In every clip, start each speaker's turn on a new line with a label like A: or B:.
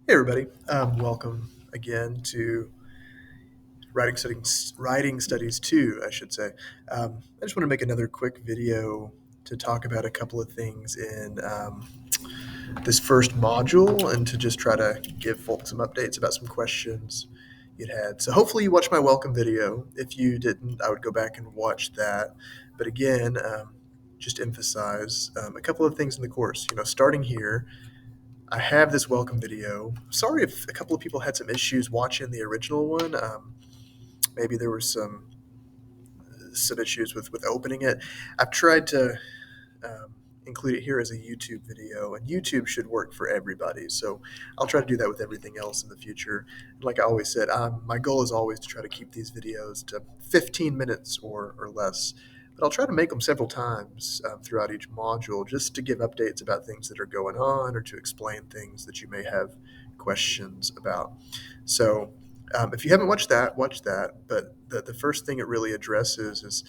A: Hey everybody, welcome again to Writing Studies 2, I should say. I just want to make another quick video to talk about a couple of things in this first module and to just try to give folks some updates about some questions you'd had. So hopefully you watched my welcome video. If you didn't, I would go back and watch that. But again, just emphasize a couple of things in the course. Starting here, I have this welcome video. Sorry if a couple of people had some issues watching the original one. Maybe there were some issues with opening it. I've tried to include it here as a YouTube video, and YouTube should work for everybody. So I'll try to do that with everything else in the future. Like I always said, my goal is always to try to keep these videos to 15 minutes or less. But I'll try to make them several times throughout each module just to give updates about things that are going on or to explain things that you may have questions about. So if you haven't watched that, watch that. But the first thing it really addresses is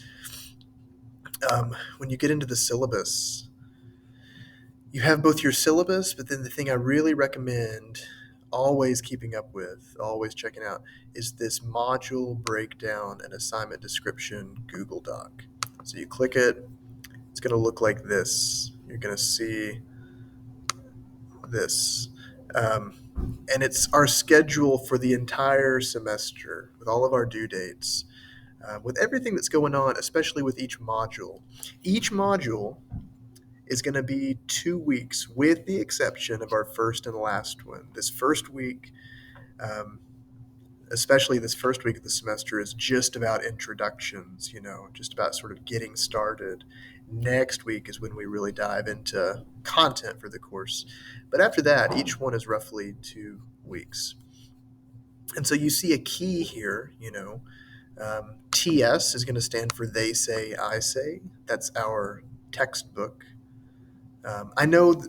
A: when you get into the syllabus, you have both your syllabus, but then the thing I really recommend always keeping up with, always checking out, is this module breakdown and assignment description Google Doc. So you click it, it's going to look like this. You're going to see this. And it's our schedule for the entire semester with all of our due dates, with everything that's going on, especially with each module. Each module is going to be 2 weeks, with the exception of our first and last one. This first week, especially this first week of the semester, is just about introductions, just about sort of getting started. Next week is when we really dive into content for the course. But after that, each one is roughly 2 weeks. And so you see a key here, TS is going to stand for They Say, I Say. That's our textbook. I know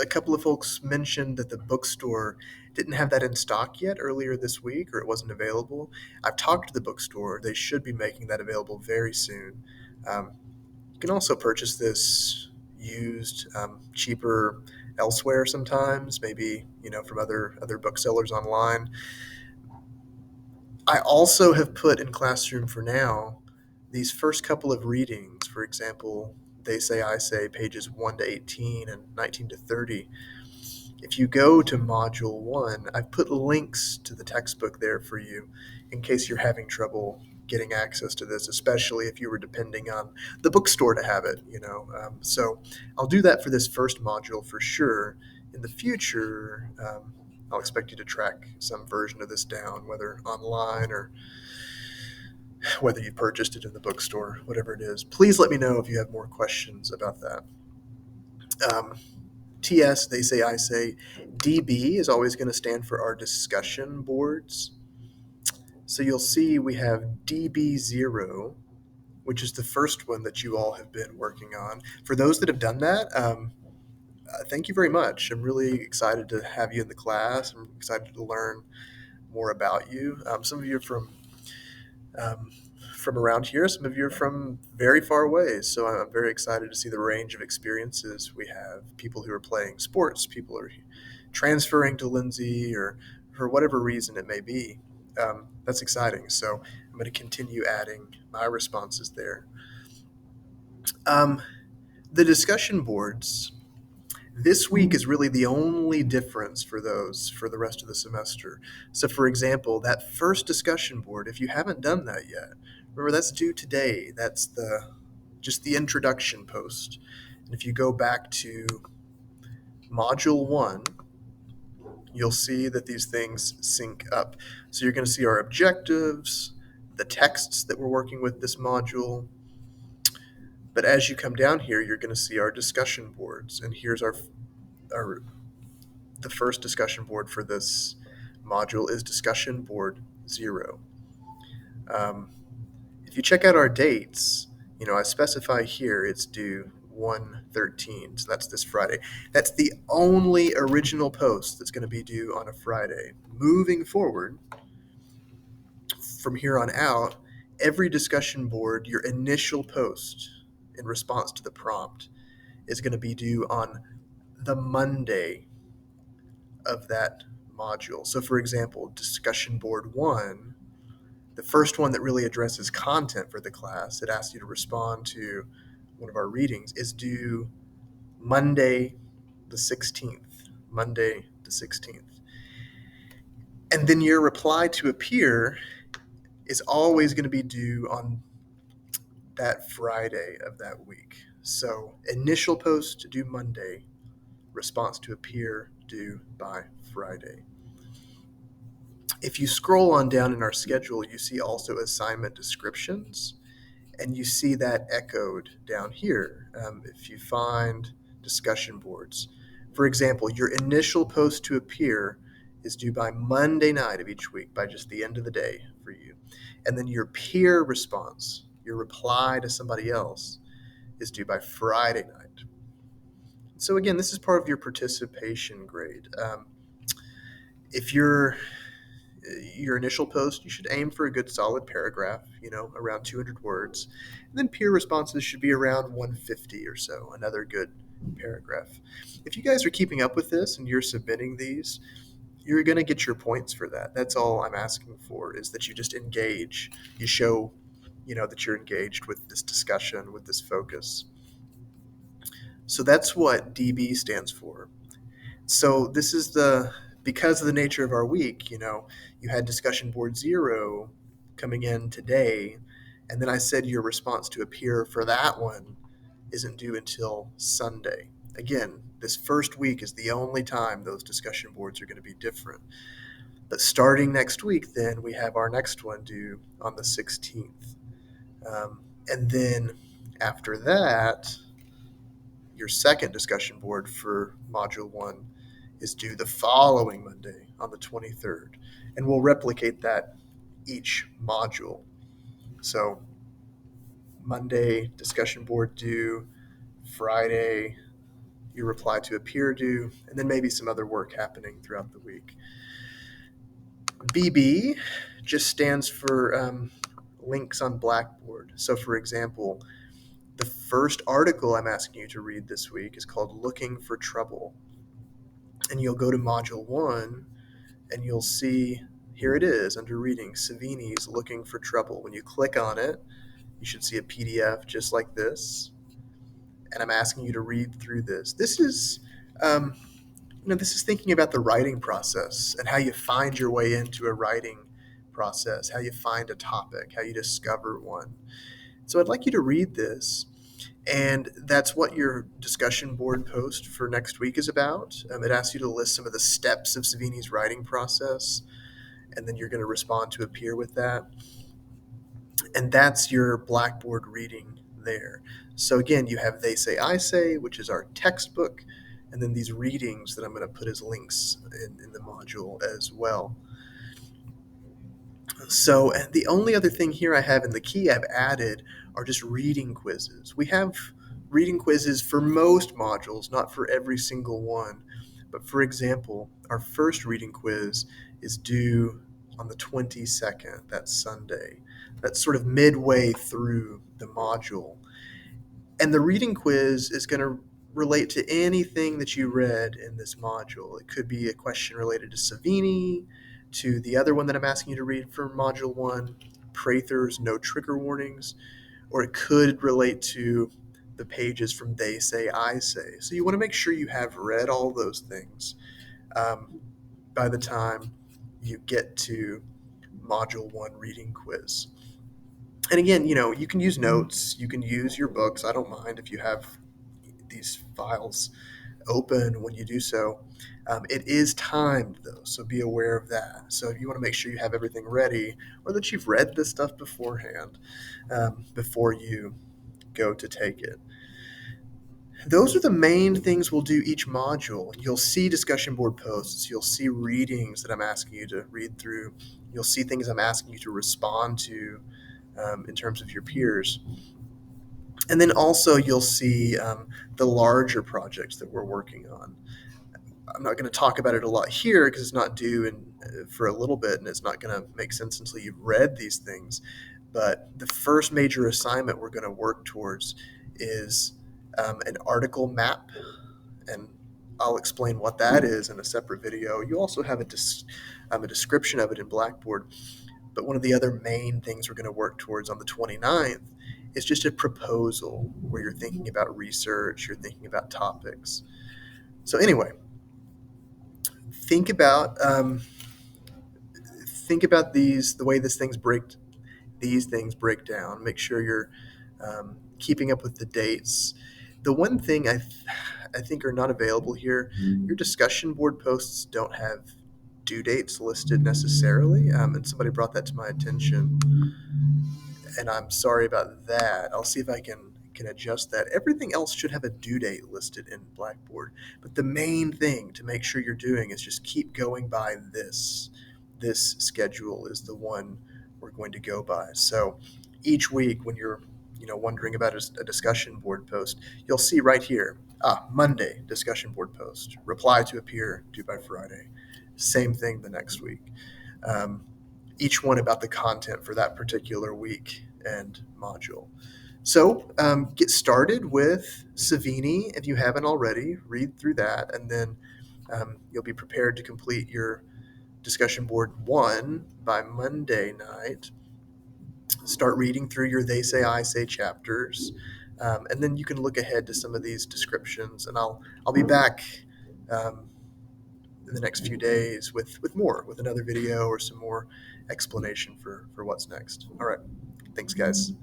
A: a couple of folks mentioned that the bookstore didn't have that in stock yet earlier this week, or it wasn't available. I've talked to the bookstore. They should be making that available very soon. You can also purchase this used, cheaper elsewhere sometimes, maybe, from other booksellers online. I also have put in Classroom for Now these first couple of readings. For example, They Say, I Say, pages 1 to 18 and 19 to 30. If you go to Module 1, I've put links to the textbook there for you in case you're having trouble getting access to this, especially if you were depending on the bookstore to have it. So I'll do that for this first module for sure. In the future, I'll expect you to track some version of this down, whether online or whether you purchased it in the bookstore, whatever it is. Please let me know if you have more questions about that. TS, They Say, I Say. DB is always going to stand for our discussion boards. So you'll see we have DB0, which is the first one that you all have been working on. For those that have done that, thank you very much. I'm really excited to have you in the class. I'm excited to learn more about you. Some of you are from around here. Some of you are from very far away. So I'm very excited to see the range of experiences we have. People who are playing sports, people who are transferring to Lindsay, or for whatever reason it may be. That's exciting. So I'm going to continue adding my responses there. The discussion boards, this week is really the only difference for those for the rest of the semester. So, for example, that first discussion board, if you haven't done that yet, remember that's due today. That's just the introduction post. And if you go back to Module 1, you'll see that these things sync up. So you're going to see our objectives, the texts that we're working with this module. But as you come down here, you're going to see our discussion boards. And here's the first discussion board for this module is discussion board 0. If you check out our dates, I specify here it's due 1/13, so that's this Friday. That's the only original post that's going to be due on a Friday. Moving forward, from here on out, every discussion board, your initial post in response to the prompt, is going to be due on the Monday of that module. So for example, discussion board 1, the first one that really addresses content for the class, it asks you to respond to one of our readings, is due Monday the 16th. Monday the 16th. And then your reply to a peer is always going to be due on that Friday of that week. So initial post due Monday, response to a peer due by Friday. If you scroll on down in our schedule, you see also assignment descriptions, and you see that echoed down here. If you find discussion boards, for example, your initial post to a peer is due by Monday night of each week, by just the end of the day for you. And then your peer response, your reply to somebody else, is due by Friday night. So again, this is part of your participation grade. If your initial post, you should aim for a good solid paragraph, around 200 words. And then peer responses should be around 150 or so, another good paragraph. If you guys are keeping up with this and you're submitting these, you're going to get your points for that. That's all I'm asking for, is that you just engage. You show, that you're engaged with this discussion, with this focus. So that's what DB stands for. So this is because of the nature of our week, you had discussion board 0 coming in today, and then I said your response to a peer for that one isn't due until Sunday. Again, this first week is the only time those discussion boards are going to be different. But starting next week, then we have our next one due on the 16th. And then after that, your second discussion board for Module 1 is due the following Monday on the 23rd. And we'll replicate that each module. So Monday, discussion board due, Friday, your reply to a peer due, and then maybe some other work happening throughout the week. BB just stands for links on Blackboard. So for example, the first article I'm asking you to read this week is called Looking for Trouble. And you'll go to Module 1 and you'll see, here it is under Reading, Savini's Looking for Trouble. When you click on it, you should see a PDF just like this. And I'm asking you to read through this. This is, this is thinking about the writing process and how you find your way into a writing process, how you find a topic, how you discover one. So I'd like you to read this. And that's what your discussion board post for next week is about. It asks you to list some of the steps of Savini's writing process, and then you're going to respond to a peer with that. And that's your Blackboard reading there. So again, you have They Say, I Say, which is our textbook, and then these readings that I'm going to put as links in the module as well. So the only other thing here I have in the key I've added are just reading quizzes. We have reading quizzes for most modules, not for every single one. But for example, our first reading quiz is due on the 22nd, that's Sunday. That's sort of midway through the module. And the reading quiz is going to relate to anything that you read in this module. It could be a question related to Savini, to the other one that I'm asking you to read for Module 1, Prather's No Trigger Warnings, or it could relate to the pages from They Say, I Say. So you want to make sure you have read all those things by the time you get to Module 1 reading quiz. And again, you can use notes, you can use your books. I don't mind if you have these files open when you do so. It is timed though, so be aware of that. So you want to make sure you have everything ready, or that you've read this stuff beforehand before you go to take it. Those are the main things we'll do each module. You'll see discussion board posts, you'll see readings that I'm asking you to read through, you'll see things I'm asking you to respond to in terms of your peers. And then also you'll see the larger projects that we're working on. I'm not going to talk about it a lot here because it's not due for a little bit, and it's not going to make sense until you've read these things. But the first major assignment we're going to work towards is an article map. And I'll explain what that is in a separate video. You also have a description of it in Blackboard. But one of the other main things we're going to work towards on the 29th is just a proposal where you're thinking about research, you're thinking about topics. So anyway, think about the way these things break down. Make sure you're keeping up with the dates. The one thing I think are not available here, your discussion board posts don't have due dates listed necessarily, and somebody brought that to my attention, and I'm sorry about that. I'll see if I can adjust that. Everything else should have a due date listed in Blackboard, but the main thing to make sure you're doing is just keep going by this. This schedule is the one we're going to go by. So each week when you're wondering about a discussion board post, you'll see right here, Monday discussion board post, reply to a peer due by Friday. Same thing the next week. Each one about the content for that particular week and module. So get started with Savini if you haven't already. Read through that, and then you'll be prepared to complete your discussion board 1 by Monday night. Start reading through your They Say, I Say chapters, and then you can look ahead to some of these descriptions, and I'll be back in the next few days with another video or some more explanation for what's next. All right. Thanks, guys.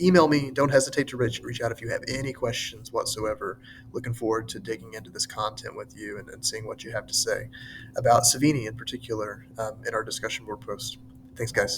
A: Email me. Don't hesitate to reach out if you have any questions whatsoever. Looking forward to digging into this content with you and seeing what you have to say about Savini in particular in our discussion board post. Thanks, guys.